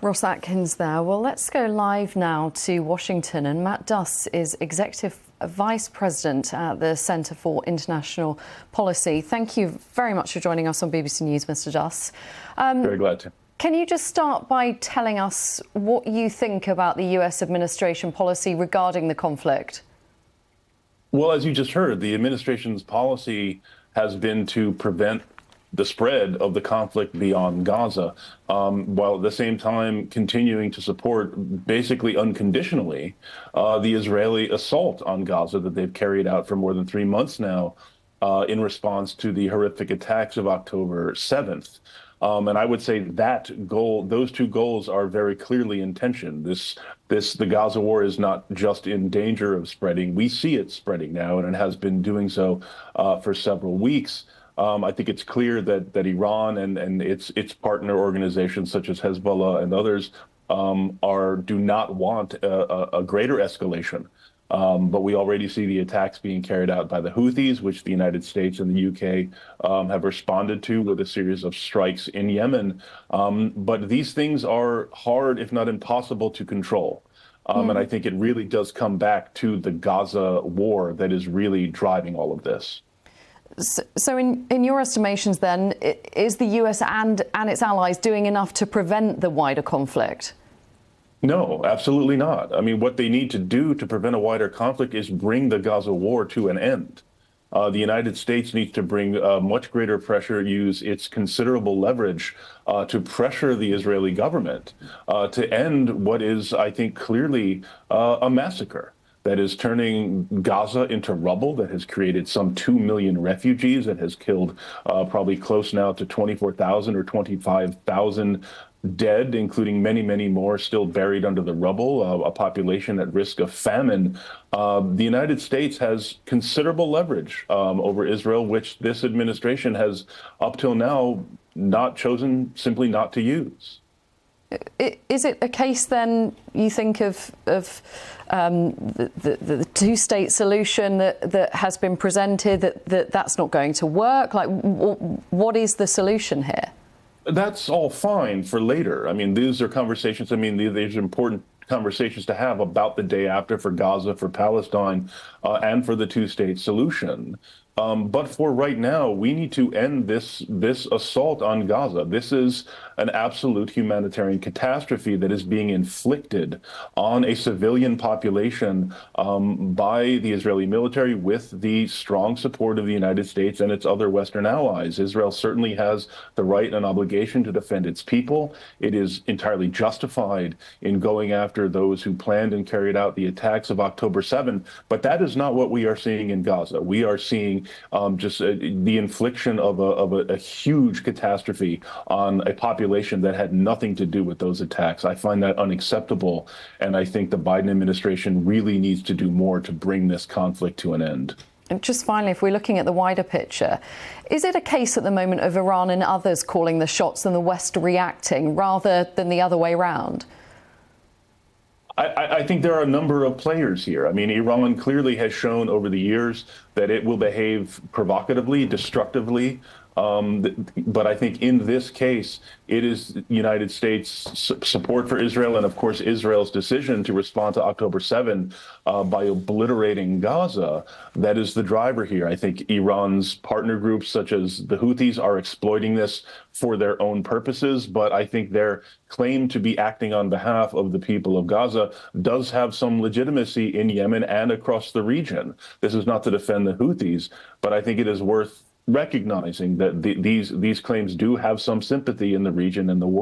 Ross Atkins there. Well, let's go live now to Washington. And Matt Duss is Executive Vice President at the Centre for International Policy. Thank you very much for joining us on BBC News, Mr. Duss. Very glad to. Can you just start by telling us what you think about the US administration policy regarding the conflict? Well, as you just heard, the administration's policy has been to prevent the spread of the conflict beyond Gaza, while at the same time continuing to support, basically unconditionally, the Israeli assault on Gaza that they've carried out for more than 3 months now in response to the horrific attacks of October 7th. And I would say that goal, those two goals are very clearly in tension. The Gaza war is not just in danger of spreading. We see it spreading now, and it has been doing so for several weeks. I think it's clear that Iran and its partner organizations such as Hezbollah and others do not want a greater escalation. But we already see the attacks being carried out by the Houthis, which the United States and the UK have responded to with a series of strikes in Yemen. But these things are hard, if not impossible, to control. And I think it really does come back to the Gaza war that is really driving all of this. So in your estimations, then, is the US and its allies doing enough to prevent the wider conflict? No, absolutely not. I mean, what they need to do to prevent a wider conflict is bring the Gaza war to an end. The United States needs to bring much greater pressure, use its considerable leverage to pressure the Israeli government to end what is, I think, clearly a massacre that is turning Gaza into rubble, that has created some 2 million refugees, that has killed probably close now to 24,000 or 25,000 dead, including many, many more still buried under the rubble, a population at risk of famine. The United States has considerable leverage over Israel, which this administration has up till now chosen simply not to use. Is it a case then, you think, of the two-state solution that has been presented, that's not going to work? Like, what is the solution here? That's all fine for later. I mean, these are conversations. I mean, these are important conversations to have about the day after for Gaza, for Palestine, and for the two-state solution. But for right now, we need to end this assault on Gaza. This is an absolute humanitarian catastrophe that is being inflicted on a civilian population by the Israeli military with the strong support of the United States and its other Western allies. Israel certainly has the right and obligation to defend its people. It is entirely justified in going after those who planned and carried out the attacks of October 7. But that is not what we are seeing in Gaza. We are seeing the infliction of a huge catastrophe on a population that had nothing to do with those attacks. I find that unacceptable, and I think the Biden administration really needs to do more to bring this conflict to an end. And just finally, if we're looking at the wider picture, is it a case at the moment of Iran and others calling the shots and the West reacting rather than the other way around? I think there are a number of players here. I mean, Iran clearly has shown over the years that it will behave provocatively, destructively. But I think in this case, it is the United States' support for Israel and, of course, Israel's decision to respond to October 7 by obliterating Gaza that is the driver here. I think Iran's partner groups, such as the Houthis, are exploiting this for their own purposes. But I think their claim to be acting on behalf of the people of Gaza does have some legitimacy in Yemen and across the region. This is not to defend the Houthis, but I think it is worth recognizing that these claims do have some sympathy in the region and the world.